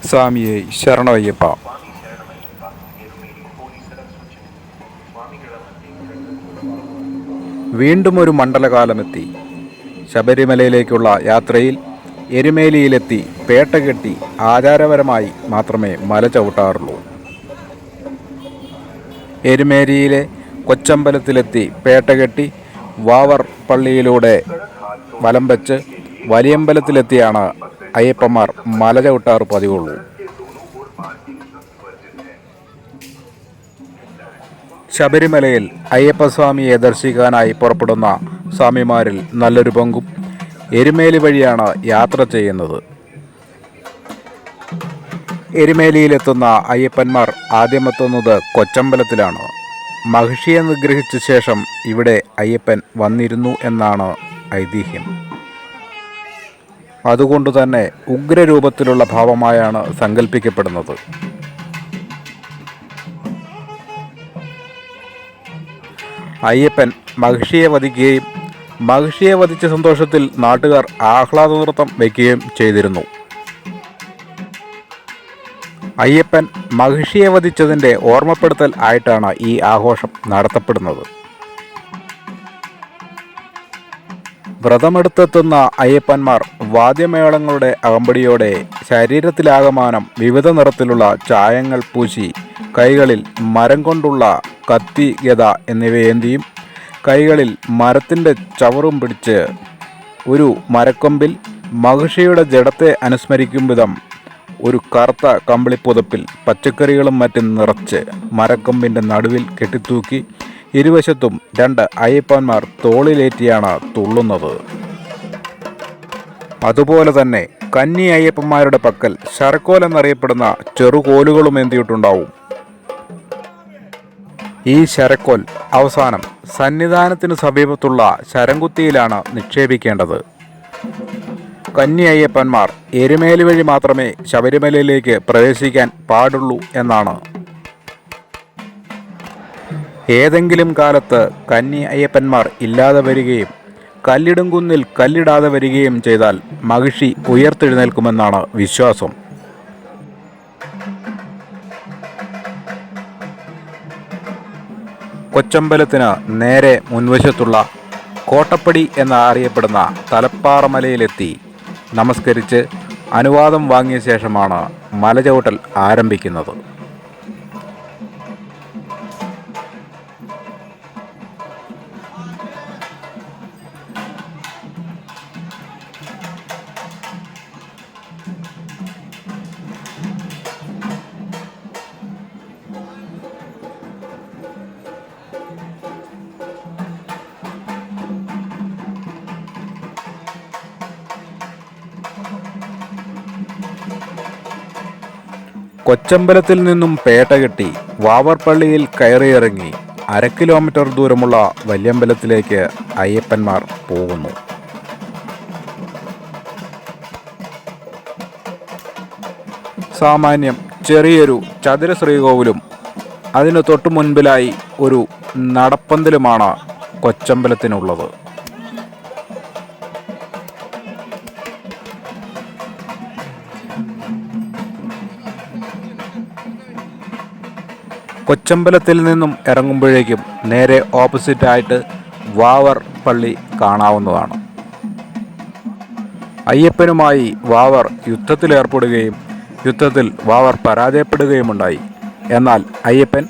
സ്വാമിയെ ശരണമയ്യപ്പ. വീണ്ടും ഒരു മണ്ഡലകാലമെത്തി. ശബരിമലയിലേക്കുള്ള യാത്രയിൽ എരുമേലിയിലെത്തി പേട്ട കെട്ടി ആചാരപരമായി മാത്രമേ മല ചവിട്ടാറുള്ളൂ. എരുമേലിയിലെ കൊച്ചമ്പലത്തിലെത്തി പേട്ട കെട്ടി വാവർ പള്ളിയിലൂടെ വലം വെച്ച് വലിയമ്പലത്തിലെത്തിയാണ് അയ്യപ്പന്മാർ മല ചവിട്ടാറ് പതിവുള്ളൂ. ശബരിമലയിൽ അയ്യപ്പസ്വാമിയെ ദർശിക്കാനായി പുറപ്പെടുന്ന സ്വാമിമാരിൽ നല്ലൊരു പങ്കും എരുമേലി വഴിയാണ് യാത്ര ചെയ്യുന്നത്. എരുമേലിയിലെത്തുന്ന അയ്യപ്പന്മാർ ആദ്യമെത്തുന്നത് കൊച്ചമ്പലത്തിലാണ്. മഹിഷിയെ നിഗ്രഹിച്ച ശേഷം ഇവിടെ അയ്യപ്പൻ വന്നിരുന്നു എന്നാണ് ഐതിഹ്യം. അതുകൊണ്ടുതന്നെ ഉഗ്രരൂപത്തിലുള്ള ഭാവമായാണ് സങ്കല്പിക്കപ്പെടുന്നത്. അയ്യപ്പൻ മഹിഷിയെ വധിക്കുകയും മഹിഷിയെ വധിച്ച സന്തോഷത്തിൽ നാട്ടുകാർ ആഹ്ലാദ നൃത്തം വയ്ക്കുകയും ചെയ്തിരുന്നു. അയ്യപ്പൻ മഹിഷിയെ വധിച്ചതിൻ്റെ ഓർമ്മപ്പെടുത്തൽ ആയിട്ടാണ് ഈ ആഘോഷം നടത്തപ്പെടുന്നത്. വ്രതമെടുത്തെത്തുന്ന അയ്യപ്പന്മാർ വാദ്യമേളങ്ങളുടെ അകമ്പടിയോടെ ശരീരത്തിലാകമാനം വിവിധ നിറത്തിലുള്ള ചായങ്ങൾ പൂശി കൈകളിൽ മരം കൊണ്ടുള്ള കത്തി, ഗദ എന്നിവയേന്തിയും കൈകളിൽ മരത്തിൻ്റെ ചവറും പിടിച്ച് ഒരു മരക്കൊമ്പിൽ മഹിഷിയുടെ ജഡത്തെ അനുസ്മരിക്കും വിധം ഒരു കറുത്ത കമ്പിളിപ്പുതപ്പിൽ പച്ചക്കറികളും മറ്റും നിറച്ച് മരക്കൊമ്പിൻ്റെ നടുവിൽ കെട്ടിത്തൂക്കി ഇരുവശത്തും രണ്ട് അയ്യപ്പന്മാർ തോളിലേറ്റിയാണ് തുള്ളുന്നത്. അതുപോലെ തന്നെ കന്നി അയ്യപ്പന്മാരുടെ പക്കൽ ശരക്കോൽ എന്നറിയപ്പെടുന്ന ചെറുകോലുകളും ഏന്തിയിട്ടുണ്ടാവും. ഈ ശരക്കോൽ അവസാനം സന്നിധാനത്തിന് സമീപത്തുള്ള ശരംകുത്തിയിലാണ് നിക്ഷേപിക്കേണ്ടത്. കന്നി അയ്യപ്പന്മാർ എരുമേലി വഴി മാത്രമേ ശബരിമലയിലേക്ക് പ്രവേശിക്കാൻ പാടുള്ളൂ എന്നാണ്. ഏതെങ്കിലും കാലത്ത് കന്നി അയ്യപ്പന്മാർ ഇല്ലാതെ വരികയും കല്ലിടും കുന്നിൽ കല്ലിടാതെ വരികയും ചെയ്താൽ മഹിഷി ഉയർത്തെഴുന്നേൽക്കുമെന്നാണ് വിശ്വാസം. കൊച്ചമ്പലത്തിന് നേരെ മുൻവശത്തുള്ള കോട്ടപ്പടി എന്നറിയപ്പെടുന്ന തലപ്പാറമലയിലെത്തി നമസ്കരിച്ച് അനുവാദം വാങ്ങിയ ശേഷമാണ് മലചവിട്ടൽ ആരംഭിക്കുന്നത്. കൊച്ചമ്പലത്തിൽ നിന്നും പേട്ട കെട്ടി വാവർപ്പള്ളിയിൽ കയറിയിറങ്ങി 1/2 കിലോമീറ്റർ ദൂരമുള്ള വല്യമ്പലത്തിലേക്ക് അയ്യപ്പന്മാർ പോകുന്നു. സാമാന്യം ചെറിയൊരു ചതുര ശ്രീകോവിലും അതിനു തൊട്ടു മുൻപിലായി ഒരു നടപ്പന്തലുമാണ് കൊച്ചമ്പലത്തിനുള്ളത്. കൊച്ചമ്പലത്തിൽ നിന്നും ഇറങ്ങുമ്പോഴേക്കും നേരെ ഓപ്പോസിറ്റായിട്ട് വാവർ പള്ളി കാണാവുന്നതാണ്. അയ്യപ്പനുമായി വാവർ യുദ്ധത്തിലേർപ്പെടുകയും യുദ്ധത്തിൽ വാവർ പരാജയപ്പെടുകയുമുണ്ടായി. എന്നാൽ അയ്യപ്പൻ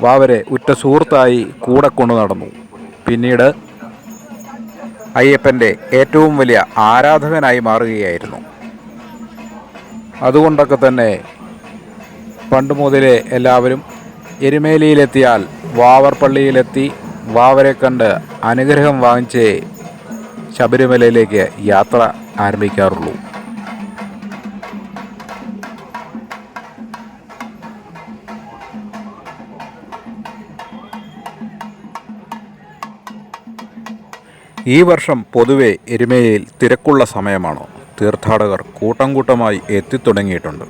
വാവരെ ഉറ്റ സുഹൃത്തായി കൂടെ കൊണ്ടു നടന്നു. പിന്നീട് അയ്യപ്പൻ്റെ ഏറ്റവും വലിയ ആരാധകനായി മാറുകയായിരുന്നു. അതുകൊണ്ടൊക്കെ തന്നെ പണ്ട് മുതലേ എല്ലാവരും എരുമേലിയിലെത്തിയാൽ വാവർ പള്ളിയിലെത്തി വാവരെ കണ്ട് അനുഗ്രഹം വാങ്ങിച്ചേ ശബരിമലയിലേക്ക് യാത്ര ആരംഭിക്കാറുള്ളൂ. ഈ വർഷം പൊതുവെ എരുമേലിയിൽ തിരക്കുള്ള സമയമാണ്. തീർത്ഥാടകർ കൂട്ടം കൂട്ടമായി എത്തിത്തുടങ്ങിയിട്ടുണ്ട്.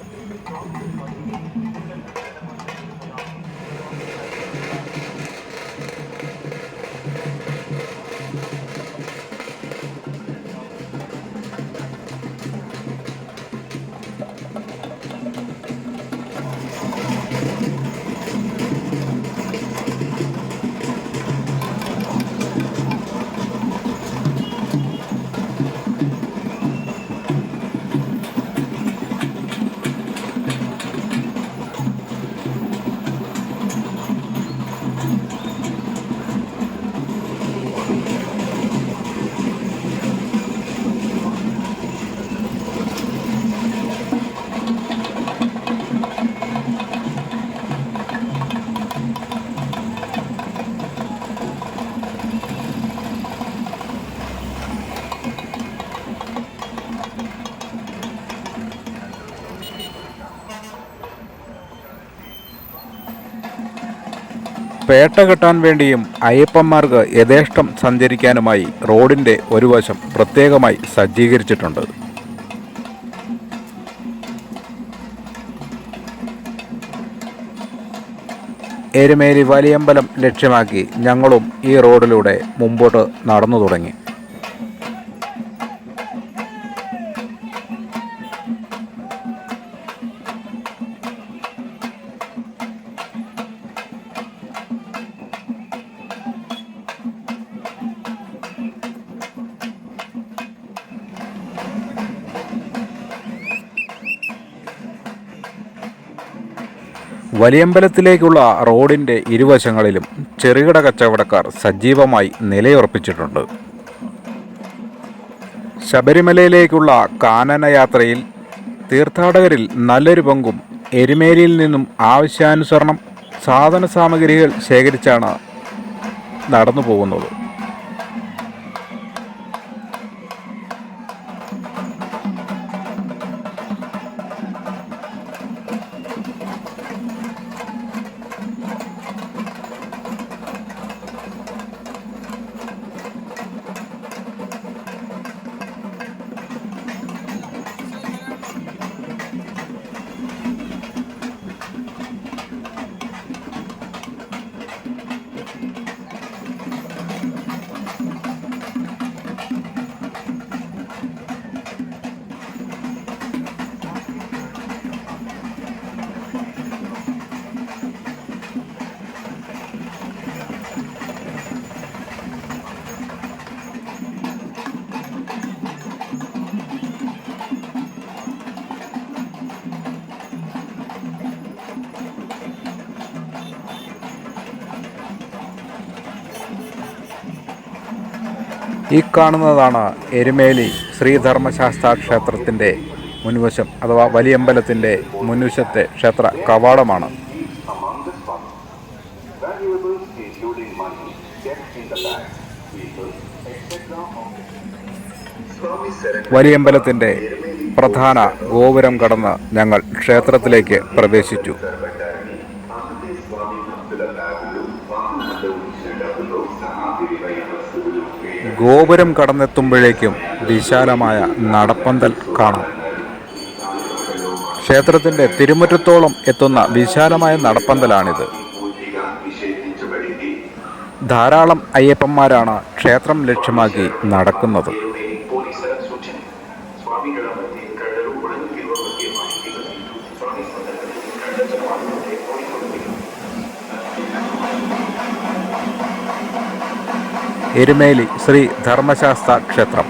പേട്ട കെട്ടാൻ വേണ്ടിയും അയ്യപ്പന്മാർക്ക് യഥേഷ്ടം സഞ്ചരിക്കാനുമായി റോഡിൻ്റെ ഒരു വശം പ്രത്യേകമായി സജ്ജീകരിച്ചിട്ടുണ്ട്. എരുമേലി വലിയമ്പലം ലക്ഷ്യമാക്കി ഞങ്ങളും ഈ റോഡിലൂടെ മുമ്പോട്ട് നടന്നു തുടങ്ങി. വലിയമ്പലത്തിലേക്കുള്ള റോഡിൻ്റെ ഇരുവശങ്ങളിലും ചെറുകിട കച്ചവടക്കാർ സജീവമായി നിലയുറപ്പിച്ചിട്ടുണ്ട്. ശബരിമലയിലേക്കുള്ള കാനനയാത്രയിൽ തീർത്ഥാടകരിൽ നല്ലൊരു പങ്കും എരുമേലിയിൽ നിന്നും ആവശ്യാനുസരണം സാധന സാമഗ്രികൾ ശേഖരിച്ചാണ് നടന്നു പോകുന്നത്. ഈ കാണുന്നതാണ് എരുമേലി ശ്രീധർമ്മശാസ്താ ക്ഷേത്രത്തിൻ്റെ മുൻവശം അഥവാ വലിയമ്പലത്തിൻ്റെ മുൻവശത്തെ ക്ഷേത്ര കവാടമാണ്. വലിയമ്പലത്തിൻ്റെ പ്രധാന ഗോപുരം കടന്ന് ഞങ്ങൾ ക്ഷേത്രത്തിലേക്ക് പ്രവേശിച്ചു. ഗോപുരം കടന്നെത്തുമ്പോഴേക്കും വിശാലമായ നടപ്പന്തൽ കാണാം. ക്ഷേത്രത്തിൻ്റെ തിരുമുറ്റത്തോളം എത്തുന്ന വിശാലമായ നടപ്പന്തലാണിത്. ധാരാളം അയ്യപ്പന്മാരാണ് ക്ഷേത്രം ലക്ഷ്യമാക്കി നടക്കുന്നത്. എരുമേലി ശ്രീ ധർമ്മശാസ്താ ക്ഷേത്രം.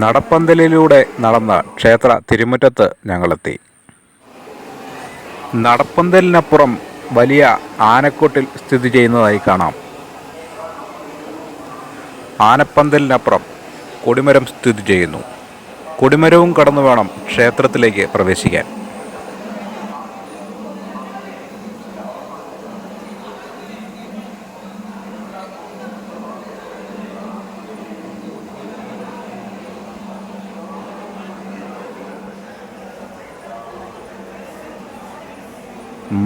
നടപ്പന്തലിലൂടെ നടന്ന് ക്ഷേത്ര തിരുമുറ്റത്ത് ഞങ്ങളെത്തി. നടപ്പന്തലിനപ്പുറം വലിയ ആനക്കൊട്ടിൽ സ്ഥിതി ചെയ്യുന്നതായി കാണാം. ആനപ്പന്തലിനപ്പുറം കൊടിമരം സ്ഥിതി ചെയ്യുന്നു. കൊടിമരവും കടന്നു വേണം ക്ഷേത്രത്തിലേക്ക് പ്രവേശിക്കാൻ.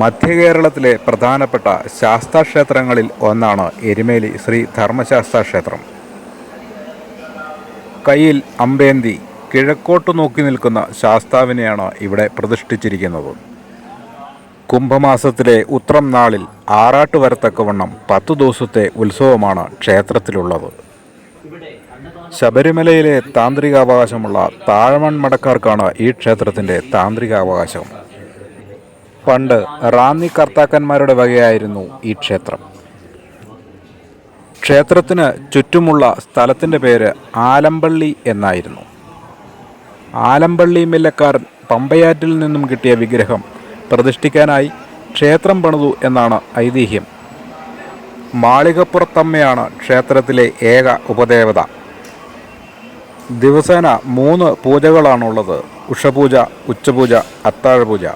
മധ്യകേരളത്തിലെ പ്രധാനപ്പെട്ട ശാസ്താക്ഷേത്രങ്ങളിൽ ഒന്നാണ് എരുമേലി ശ്രീ ധർമ്മശാസ്താ ക്ഷേത്രം. കയ്യിൽ അമ്പേന്തി കിഴക്കോട്ട് നോക്കി നിൽക്കുന്ന ശാസ്താവിനെയാണ് ഇവിടെ പ്രതിഷ്ഠിച്ചിരിക്കുന്നത്. കുംഭമാസത്തിലെ ഉത്രം നാളിൽ ആറാട്ട് വരത്തക്കവണ്ണം 10 ദിവസത്തെ ഉത്സവമാണ് ക്ഷേത്രത്തിലുള്ളത്. ശബരിമലയിലെ താന്ത്രികാവകാശമുള്ള താഴമൺ മഠക്കാർക്കാണ് ഈ ക്ഷേത്രത്തിൻ്റെ താന്ത്രികാവകാശം. പണ്ട് റാന്നി കർത്താക്കന്മാരുടെ വകയായിരുന്നു ഈ ക്ഷേത്രം. ക്ഷേത്രത്തിന് ചുറ്റുമുള്ള സ്ഥലത്തിൻ്റെ പേര് ആലമ്പള്ളി എന്നായിരുന്നു. ആലമ്പള്ളി മില്ലക്കാരൻ പമ്പയാറ്റിൽ നിന്നും കിട്ടിയ വിഗ്രഹം പ്രതിഷ്ഠിക്കാനായി ക്ഷേത്രം പണിതു എന്നാണ് ഐതിഹ്യം. മാളികപ്പുറത്തമ്മയാണ് ക്ഷേത്രത്തിലെ ഏക ഉപദേവത. ദിവസേന 3 പൂജകളാണുള്ളത്: ഉഷപൂജ, ഉച്ചപൂജ, അത്താഴപൂജ.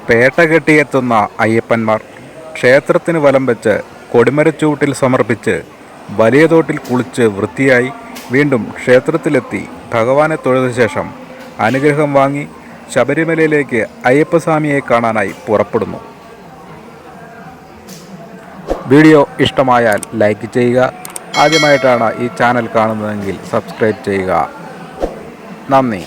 പേട്ട കെട്ടിയെത്തുന്ന അയ്യപ്പന്മാർ ക്ഷേത്രത്തിന് വലം വെച്ച് കൊടിമരച്ചൂട്ടിൽ സമർപ്പിച്ച് വലിയ തോട്ടിൽ കുളിച്ച് വൃത്തിയായി വീണ്ടും ക്ഷേത്രത്തിലെത്തി ഭഗവാനെ തൊഴുത ശേഷം അനുഗ്രഹം വാങ്ങി ശബരിമലയിലേക്ക് അയ്യപ്പസ്വാമിയെ കാണാനായി പുറപ്പെടുന്നു. വീഡിയോ ഇഷ്ടമായാൽ ലൈക്ക് ചെയ്യുക. ആദ്യമായിട്ടാണ് ഈ ചാനൽ കാണുന്നതെങ്കിൽ സബ്സ്ക്രൈബ് ചെയ്യുക. നന്ദി.